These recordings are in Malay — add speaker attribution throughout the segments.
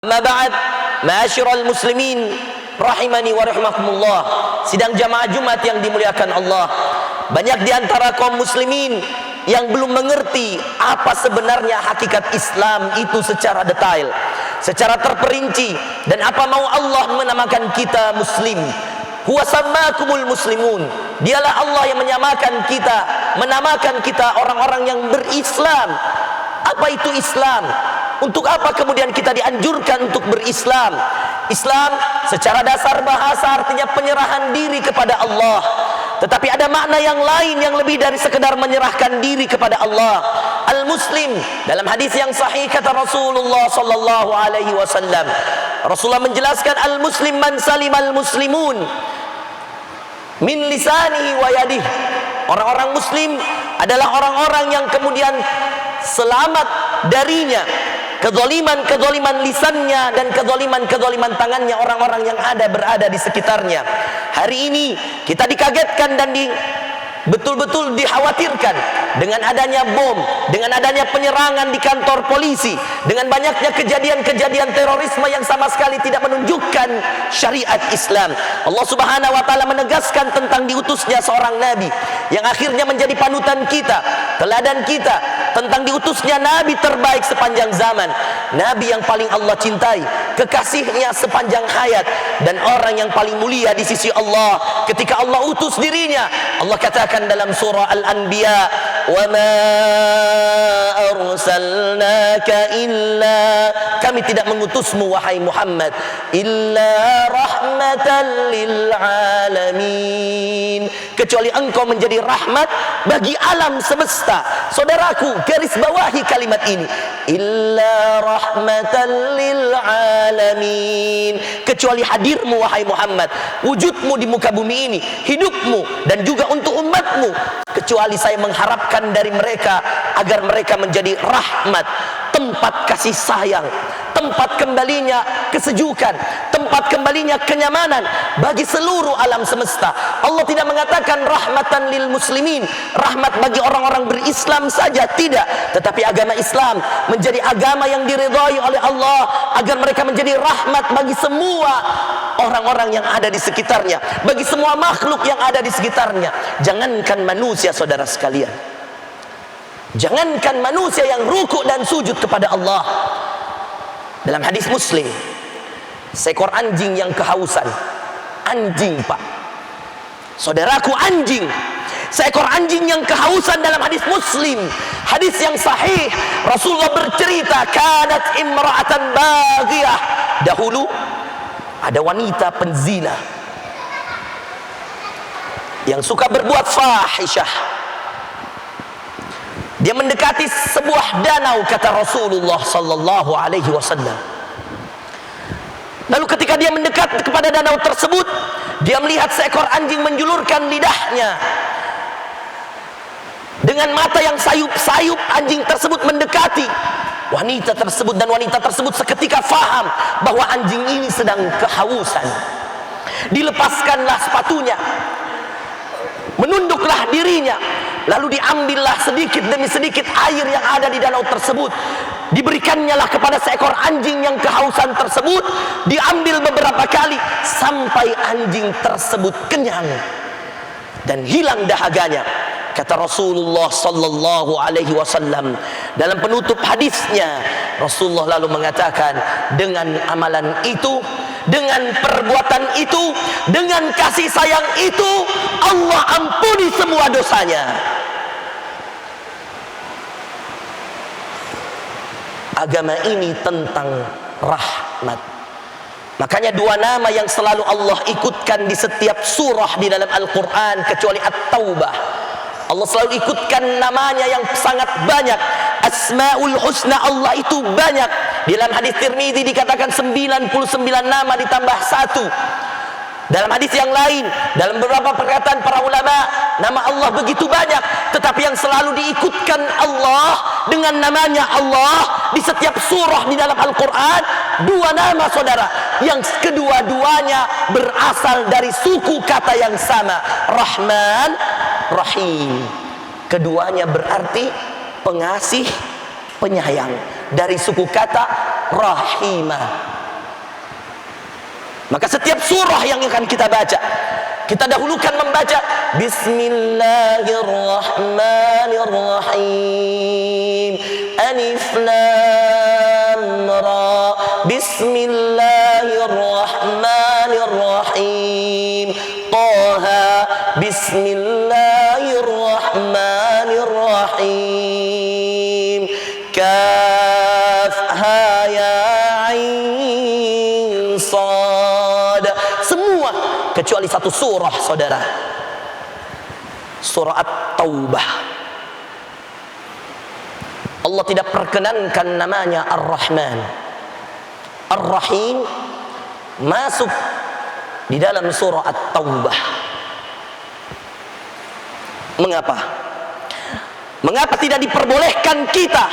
Speaker 1: Amma ba'd, ma'asyiral muslimin rahimani wa rahimakumullah. Sidang jamaah Jumat yang dimuliakan Allah, banyak di antara kaum muslimin yang belum mengerti apa sebenarnya hakikat Islam itu secara detail, secara terperinci, dan apa mau Allah menamakan kita muslim. Huwa sammakumul muslimun. Dialah Allah yang menamakan kita orang-orang yang berislam. Apa itu Islam? Untuk apa kemudian kita dianjurkan untuk berislam? Islam secara dasar bahasa artinya penyerahan diri kepada Allah. Tetapi ada makna yang lain yang lebih dari sekedar menyerahkan diri kepada Allah. Al-Muslim, dalam hadis yang sahih kata Rasulullah sallallahu alaihi wasallam, Rasulullah menjelaskan al-muslim man salimal muslimun min lisanihi wa yadihi. Orang-orang muslim adalah orang-orang yang kemudian selamat darinya kezaliman lisannya dan kezaliman tangannya orang-orang yang berada di sekitarnya. Hari ini kita dikagetkan dan betul-betul dikhawatirkan dengan adanya bom, dengan adanya penyerangan di kantor polisi, dengan banyaknya kejadian-kejadian terorisme yang sama sekali tidak menunjukkan syariat Islam. Allah Subhanahu wa taala menegaskan tentang diutusnya seorang nabi yang akhirnya menjadi panutan kita, teladan kita, tentang diutusnya nabi terbaik sepanjang zaman, nabi yang paling Allah cintai, kekasihnya sepanjang hayat, dan orang yang paling mulia di sisi Allah. Ketika Allah utus dirinya, Allah katakan dalam surah Al-Anbiya, wa ma arsalnaka illa, kami tidak mengutusmu wahai Muhammad, illa rahmatan lil alamin, kecuali engkau menjadi rahmat bagi alam semesta. Saudaraku, garis bawahi kalimat ini, illa rahmatan lil alamin, kecuali hadirmu wahai Muhammad, wujudmu di muka bumi ini, hidupmu dan juga untuk umatmu, kecuali saya mengharapkan dari mereka agar mereka menjadi rahmat, tempat kasih sayang, tempat kembalinya kesejukan, tempat kembalinya kenyamanan bagi seluruh alam semesta. Allah tidak mengatakan rahmatan lil muslimin, rahmat bagi orang-orang berislam saja, tidak, tetapi agama Islam menjadi agama yang diridhai oleh Allah agar mereka menjadi rahmat bagi semua orang-orang yang ada di sekitarnya, bagi semua makhluk yang ada di sekitarnya. Jangankan manusia, saudara sekalian, jangankan manusia yang rukuk dan sujud kepada Allah. Dalam hadis Muslim, seekor anjing yang kehausan, anjing pak, saudaraku, anjing, seekor anjing yang kehausan, dalam hadis Muslim, hadis yang sahih, Rasulullah bercerita, kanat imra'atan baghiyah, dahulu ada wanita penzina yang suka berbuat fahisyah. Dia mendekati sebuah danau, kata Rasulullah sallallahu alaihi wasallam. Lalu ketika dia mendekat kepada danau tersebut, dia melihat seekor anjing menjulurkan lidahnya. Dengan mata yang sayup-sayup, anjing tersebut mendekati wanita tersebut, dan wanita tersebut seketika faham bahwa anjing ini sedang kehausan. Dilepaskanlah sepatunya, menunduklah dirinya, lalu diambillah sedikit demi sedikit air yang ada di danau tersebut, diberikannya lah kepada seekor anjing yang kehausan tersebut. Diambil beberapa kali sampai anjing tersebut kenyang dan hilang dahaganya. Kata Rasulullah sallallahu alaihi wasallam dalam penutup hadisnya, Rasulullah lalu mengatakan, dengan amalan itu, dengan perbuatan itu, dengan kasih sayang itu, Allah ampuni semua dosanya. Agama ini tentang rahmat. Makanya dua nama yang selalu Allah ikutkan di setiap surah di dalam Al-Quran, kecuali At-Taubah, Allah selalu ikutkan namanya yang sangat banyak. Asmaul Husna Allah itu banyak. Di dalam hadis Tirmidzi dikatakan 99 nama ditambah 1. Dalam hadis yang lain, dalam beberapa perkataan para ulama, nama Allah begitu banyak, tetapi yang selalu diikutkan Allah dengan namanya Allah di setiap surah di dalam Al-Quran, dua nama, saudara, yang kedua-duanya berasal dari suku kata yang sama, Rahman, Rahim. Keduanya berarti pengasih, penyayang, dari suku kata rahimah. Maka setiap surah yang akan kita baca, kita dahulukan membaca Bismillahirrahmanirrahim. Alif Lam Ra. Bismillahirrahmanirrahim. Taha. Bismillahirrahmanirrahim. Kaf Ha Ya Ain Sad. Semua kecuali satu surah, saudara, surah At-Taubah. Allah tidak perkenankan namanya Ar-Rahman. Ar-Rahim masuk di dalam surah At-Taubah. Mengapa? Mengapa tidak diperbolehkan kita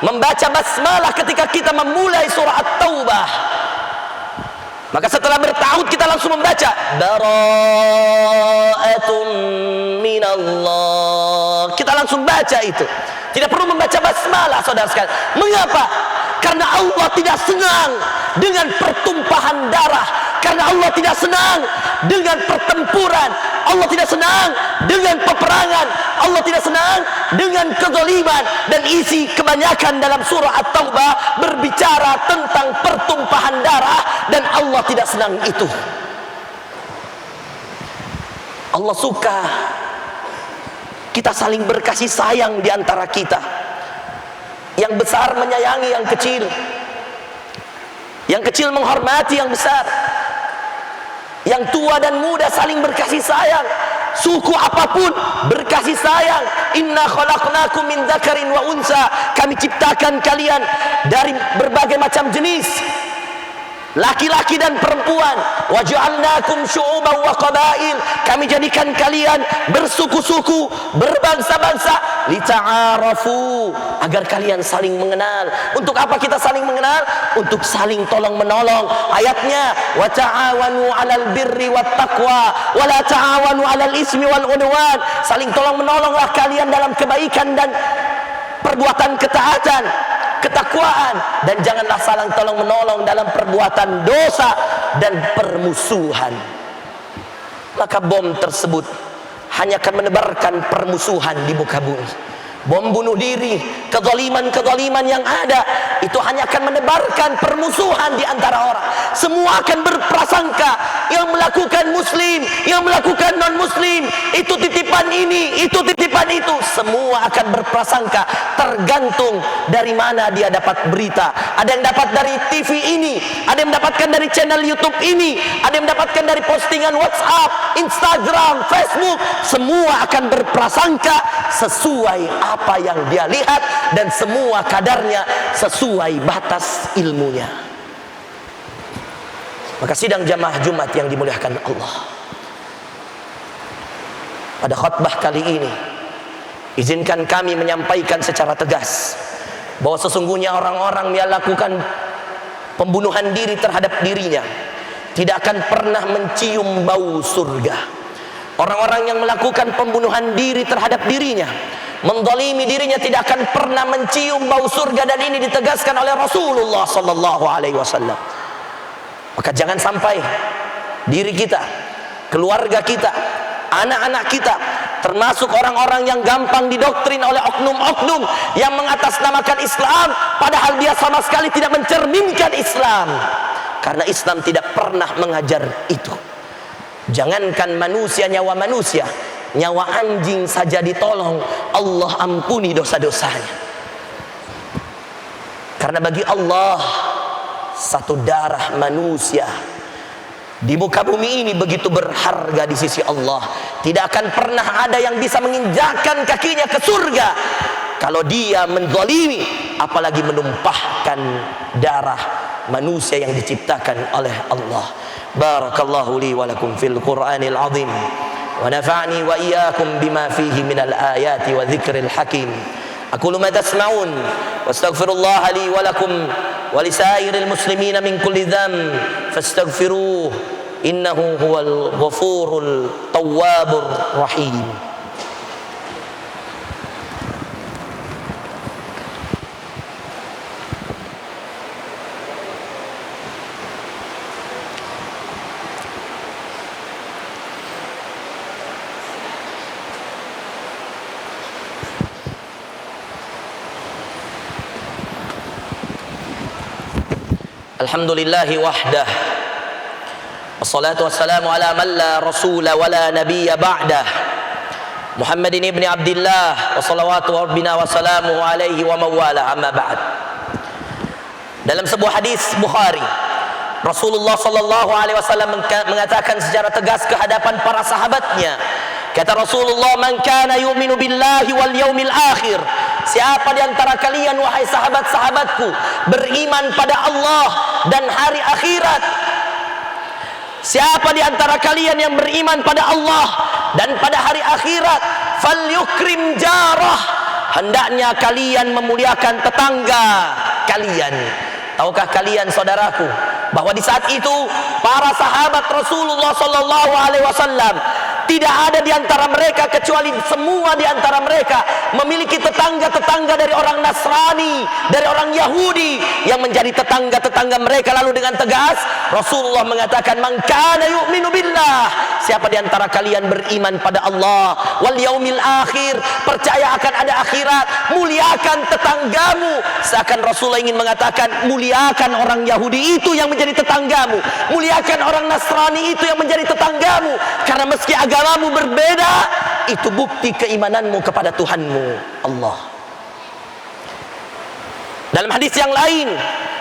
Speaker 1: membaca basmalah ketika kita memulai surah At-Taubah? Maka setelah bertahud kita langsung membaca Bara'atun minallah. Kita langsung baca itu. Tidak perlu membaca basmalah, saudara sekalian. Mengapa? Karena Allah tidak senang dengan pertumpahan darah. Karena Allah tidak senang dengan pertempuran. Allah tidak senang dengan peperangan. Allah tidak senang dengan kezaliman. Dan isi kebanyakan dalam surah At-Taubah berbicara tentang pertumpahan darah, dan Allah tidak senang itu. Allah suka kita saling berkasih sayang di antara kita. Yang besar menyayangi yang kecil, yang kecil menghormati yang besar, yang tua dan muda saling berkasih sayang. Suku apapun berkasih sayang. Inna khalaqnakum min dzakarin wa unsa. Kami ciptakan kalian dari berbagai macam jenis, laki-laki dan perempuan. Wa ja'alnakum syu'uban wa qabail. Kami jadikan kalian bersuku-suku, berbangsa-bangsa, lita'arafu, agar kalian saling mengenal. Untuk apa kita saling mengenal? Untuk saling tolong menolong. Ayatnya wa ta'awanu 'alal birri wat taqwa wa la ta'awanu 'alal ismi wal 'udwan. Saling tolong menolonglah kalian dalam kebaikan dan perbuatan ketaatan, ketakwaan, dan janganlah saling tolong menolong dalam perbuatan dosa dan permusuhan. Maka bom tersebut hanya akan menebarkan permusuhan di muka bumi. Bom bunuh diri, kezaliman-kezaliman yang ada, itu hanya akan menebarkan permusuhan di antara orang. Semua akan berprasangka yang melakukan muslim, yang melakukan non muslim, itu titipan ini, itu titipan itu. Semua akan berprasangka, tergantung dari mana dia dapat berita. Ada yang dapat dari TV ini, ada yang mendapatkan dari channel YouTube ini, ada yang mendapatkan dari postingan WhatsApp, Instagram, Facebook. Semua akan berprasangka sesuai apa yang dia lihat, dan semua kadarnya sesuai batas ilmunya. Maka sidang jamaah Jumat yang dimuliakan Allah, pada khutbah kali ini izinkan kami menyampaikan secara tegas bahwa sesungguhnya orang-orang yang melakukan pembunuhan diri terhadap dirinya tidak akan pernah mencium bau surga. Orang-orang yang melakukan pembunuhan diri terhadap dirinya, menzalimi dirinya, tidak akan pernah mencium bau surga, dan ini ditegaskan oleh Rasulullah sallallahu alaihi wasallam. Maka jangan sampai diri kita, keluarga kita, anak-anak kita termasuk orang-orang yang gampang didoktrin oleh oknum-oknum yang mengatasnamakan Islam, padahal dia sama sekali tidak mencerminkan Islam, karena Islam tidak pernah mengajar itu. Jangankan manusia, nyawa manusia, nyawa anjing saja ditolong, Allah ampuni dosa-dosanya. Karena bagi Allah, satu darah manusia di muka bumi ini begitu berharga di sisi Allah. Tidak akan pernah ada yang bisa menginjakkan kakinya ke surga kalau dia menzalimi, apalagi menumpahkan darah manusia yang diciptakan oleh Allah. Barakallahu li wa lakum fil Qur'anil azim, wa nafa'ni wa iyyakum bima fihi minal ayati wa dzikril hakim. Aqulu ma tasma'un wa astaghfirullah li wa lakum wa lisairil muslimina min kulli dhanb fastaghfiruhu innahu huwal ghafurul tawwabur rahim. Alhamdulillahi wahdah. Wassalatu wassalamu ala man la rasula wa la nabiyya ba'dah. Muhammadin ibni Abdillah wa salawatu rabbina wa salamuhu alaihi wa mawala, amma ba'd. Dalam sebuah hadis Bukhari, Rasulullah sallallahu alaihi wasallam mengatakan secara tegas ke hadapan para sahabatnya, kata Rasulullah, "Man kana yu'minu billahi wal yaumil akhir." Siapa di antara kalian wahai sahabat-sahabatku beriman pada Allah dan hari akhirat? Siapa di antara kalian yang beriman pada Allah dan pada hari akhirat, falyukrim jarah, hendaknya kalian memuliakan tetangga kalian. Tahukah kalian saudaraku bahwa di saat itu para sahabat Rasulullah sallallahu alaihi wasallam tidak ada di antara mereka kecuali semua di antara mereka memiliki tetangga-tetangga dari orang Nasrani, dari orang Yahudi yang menjadi tetangga-tetangga mereka. Lalu dengan tegas Rasulullah mengatakan, "Man kana yu'minu billah." Siapa di antara kalian beriman pada Allah wal yaumil akhir, percaya akan ada akhirat, muliakan tetanggamu. Seakan Rasulullah ingin mengatakan, muliakan orang Yahudi itu yang menjadi tetanggamu, muliakan orang Nasrani itu yang menjadi tetanggamu, karena meski agamamu berbeda, itu bukti keimananmu kepada Tuhanmu Allah. Dalam hadis yang lain,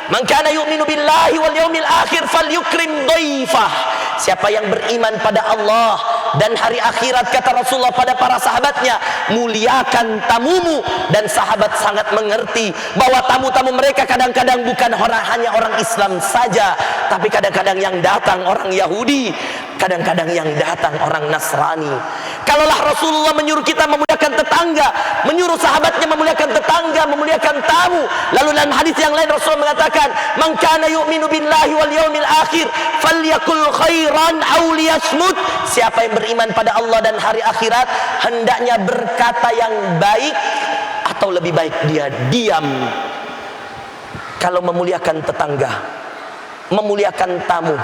Speaker 1: "Man kana yu'minu billahi wal yaumil akhir falyukrim dhaifah." Siapa yang beriman pada Allah dan hari akhirat, kata Rasulullah pada para sahabatnya, muliakan tamumu. Dan sahabat sangat mengerti bahwa tamu-tamu mereka kadang-kadang bukan hanya orang Islam saja, tapi kadang-kadang yang datang orang Yahudi, kadang-kadang yang datang orang Nasrani. Kalaulah Rasulullah menyuruh kita memuliakan tetangga, menyuruh sahabatnya memuliakan tetangga, memuliakan tamu, lalu dalam hadis yang lain Rasulullah mengatakan, "Man kana yu'minu billahi wal yaumil akhir falyakul khairan aw liyasmut." Siapa yang beriman pada Allah dan hari akhirat, hendaknya berkata yang baik atau lebih baik dia diam. Kalau memuliakan tetangga, memuliakan tamu,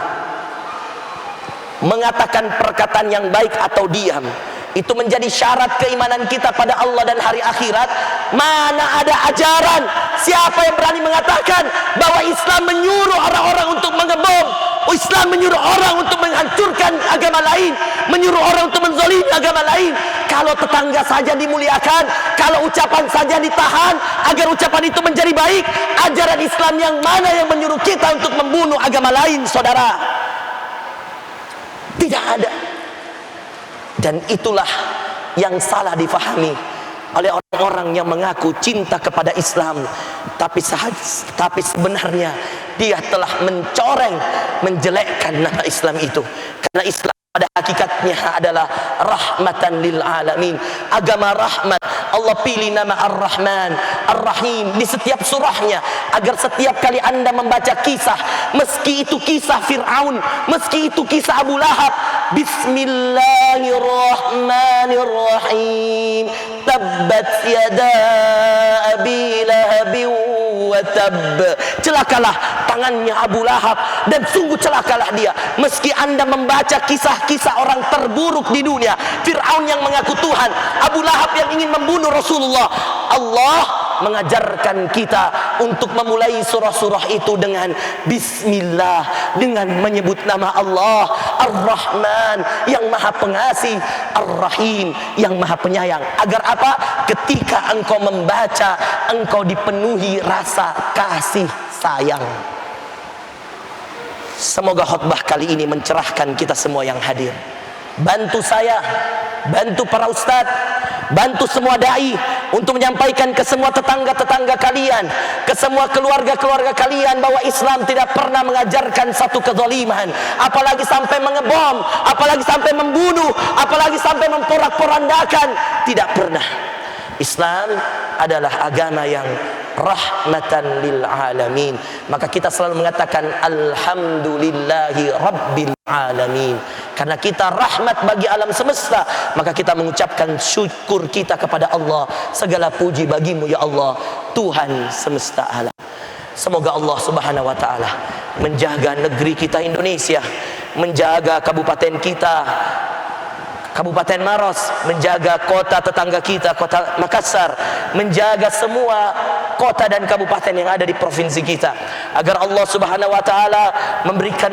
Speaker 1: mengatakan perkataan yang baik atau diam, itu menjadi syarat keimanan kita pada Allah dan hari akhirat. Mana ada ajaran, siapa yang berani mengatakan bahwa Islam menyuruh orang-orang untuk mengebom, Islam menyuruh orang untuk menghancurkan agama lain, menyuruh orang untuk menzalimi agama lain? Kalau tetangga saja dimuliakan, kalau ucapan saja ditahan agar ucapan itu menjadi baik, ajaran Islam yang mana yang menyuruh kita untuk membunuh agama lain, saudara? Tidak ada. Dan itulah yang salah difahami oleh orang-orang yang mengaku cinta kepada Islam, tapi sebenarnya dia telah mencoreng, menjelekkan nama Islam itu. Karena Islam pada hakikatnya adalah rahmatan lil alamin, agama rahmat. Allah pilih nama Ar-Rahman, Ar-Rahim di setiap surahnya, agar setiap kali Anda membaca kisah, meski itu kisah Fir'aun, meski itu kisah Abu Lahab, Bismillahirrahmanirrahim, tabbat yada abi lahabin wa tab. Celakalah tangannya Abu Lahab, dan sungguh celakalah dia. Meski Anda membaca kisah-kisah orang terburuk di dunia, Fir'aun yang mengaku Tuhan, Abu Lahab yang ingin membunuh Rasulullah, Allah mengajarkan kita untuk memulai surah-surah itu dengan Bismillah, dengan menyebut nama Allah, Ar-Rahman yang maha pengasih, Ar-Rahim yang maha penyayang. Agar apa? Ketika engkau membaca, engkau dipenuhi rasa kasih sayang. Semoga khutbah kali ini mencerahkan kita semua yang hadir. Bantu saya, bantu para ustadz, bantu semua dai untuk menyampaikan ke semua tetangga-tetangga kalian, ke semua keluarga-keluarga kalian, bahwa Islam tidak pernah mengajarkan satu kezaliman, apalagi sampai mengebom, apalagi sampai membunuh, apalagi sampai memporak-porandakan. Tidak pernah. Islam adalah agama yang rahmatan lil alamin. Maka kita selalu mengatakan alhamdulillahi rabbil alamin. Karena kita rahmat bagi alam semesta, maka kita mengucapkan syukur kita kepada Allah. Segala puji bagimu ya Allah, Tuhan semesta alam. Semoga Allah subhanahu wa ta'ala menjaga negeri kita Indonesia, menjaga kabupaten kita, Kabupaten Maros, menjaga kota tetangga kita, kota Makassar, menjaga semua kota dan kabupaten yang ada di provinsi kita, agar Allah Subhanahu wa taala memberikan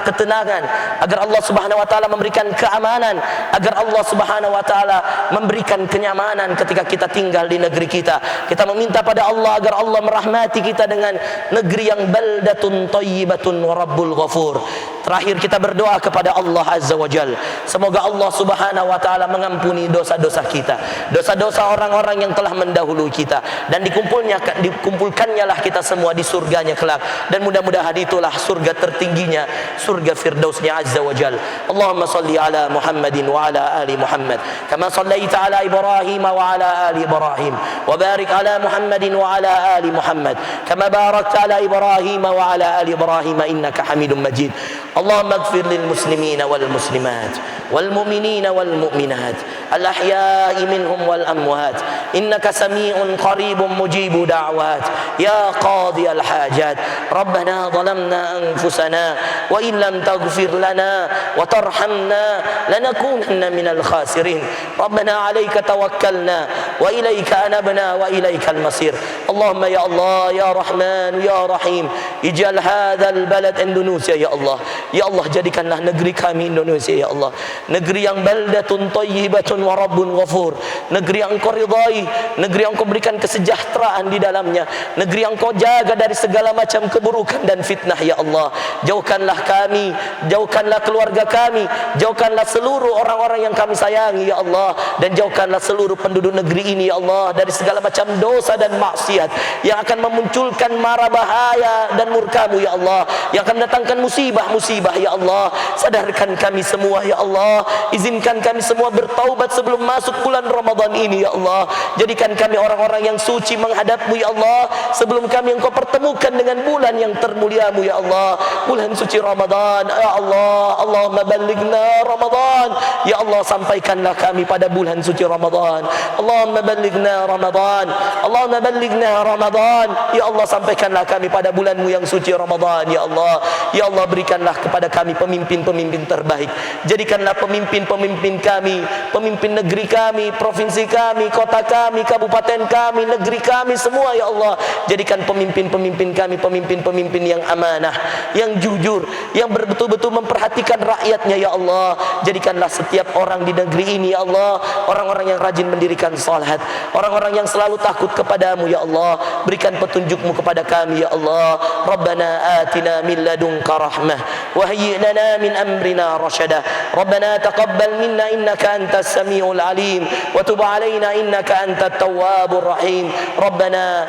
Speaker 1: ketenangan, agar Allah Subhanahu wa taala memberikan keamanan, agar Allah Subhanahu wa taala memberikan kenyamanan ketika kita tinggal di negeri kita. Kita meminta pada Allah agar Allah merahmati kita dengan negeri yang baldatun thayyibatun wa rabbul ghafur. Terakhir kita berdoa kepada Allah Azza wa Jalla, semoga Allah Subhanahu wa taala mengampuni dosa-dosa kita, dosa-dosa orang-orang yang telah mendahului kita, dan dikumpulkannya lah kita semua di surganya kelak, dan mudah-mudahan itulah surga tertingginya, surga firdausnya Azza wa Jalla. Allahumma salli ala Muhammadin wa ala ali Muhammad kama sallaita ala Ibrahim wa ala ali Ibrahim, wa barik ala Muhammadin wa ala ali Muhammad kama barakta ala Ibrahim wa ala ali Ibrahim innaka Hamidum Majid. Allahumma ighfir lil muslimina wal muslimat wal mu'minina wal mu'minat al ahya'i minhum wal amwat innaka sami'un qaribun mujibu da'wat ya qadi al hajat. Rabbana zalamna anfusana wa in lam taghfir lana wa tarhamna lanakunanna minal khasirin. Rabbana 'alaika tawakkalna wa ilaika anabna wa ilaikal masir. Allahumma ya Allah ya Rahman ya Rahim, ij'al hadzal balad Indonesia ya Allah. Ya Allah, jadikanlah negeri kami Indonesia ya Allah negeri yang baldatun thayyibatun wa rabbun ghafur, negeri yang Engkau ridai, negeri yang Engkau berikan kesejahteraan di dalamnya, negeri yang Engkau jaga dari segala macam keburukan dan fitnah ya Allah. Jauhkanlah kami, jauhkanlah keluarga kami, jauhkanlah seluruh orang-orang yang kami sayangi ya Allah, dan jauhkanlah seluruh penduduk negeri ini ya Allah dari segala macam dosa dan maksiat yang akan memunculkan mara bahaya dan murka-Mu ya Allah, yang akan mendatangkan musibah-musibah ya Allah. Sadarkan kami semua ya Allah, izinkan kami semua bertaubat sebelum masuk bulan Ramadan ini ya Allah. Jadikan kami orang-orang yang suci menghadap-Mu ya Allah, sebelum kami Engkau pertemukan dengan bulan yang termulia-Mu ya Allah, bulan suci Ramadan ya Allah. Allahumma ballighna Ramadan ya Allah, sampaikanlah kami pada bulan suci Ramadan. Allahumma ballighna Ramadan, Allahumma ballighna Ramadan ya Allah, sampaikanlah kami pada bulan-Mu yang suci Ramadan ya Allah. Ya Allah, berikanlah kepada kami pemimpin-pemimpin terbaik. Jadikanlah pemimpin-pemimpin kami, pemimpin negeri kami, provinsi kami, kota kami, kabupaten kami, negeri kami semua ya Allah. Jadikan pemimpin-pemimpin kami pemimpin-pemimpin yang amanah, yang jujur, yang betul-betul memperhatikan rakyatnya ya Allah. Jadikanlah setiap orang di negeri ini ya Allah orang-orang yang rajin mendirikan salat, orang-orang yang selalu takut kepadamu ya Allah. Berikan petunjuk-Mu kepada kami ya Allah. Rabbana atina min ladunka rahmah wa hayyi lana min amrina rashada. Rabbana taqabbal minna innaka antas samiul alim wa tub alaina innaka antat tawwabur rahim. Rabbana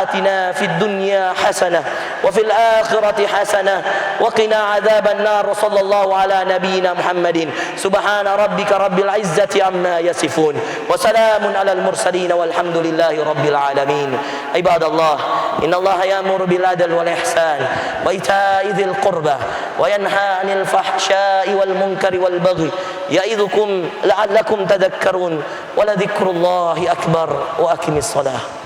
Speaker 1: atina fid dunya hasanah wa fil akhirati hasanah wa qina adzaban nar. Sallallahu ala nabiyyina Muhammadin. Subhana rabbika rabbil izzati amma yasifun wa salamun alal mursalin walhamdulillahi rabbil alamin. Ibadallah, innallaha ya'muru bil adli wal ihsan wa ita'i dzil qurba wa yanha 'anil fahsya'i wal munkari wal baghi ya'idzukum la'allakum tadhakkarun wa la dzikrullahi akbar wa aqimis shalah.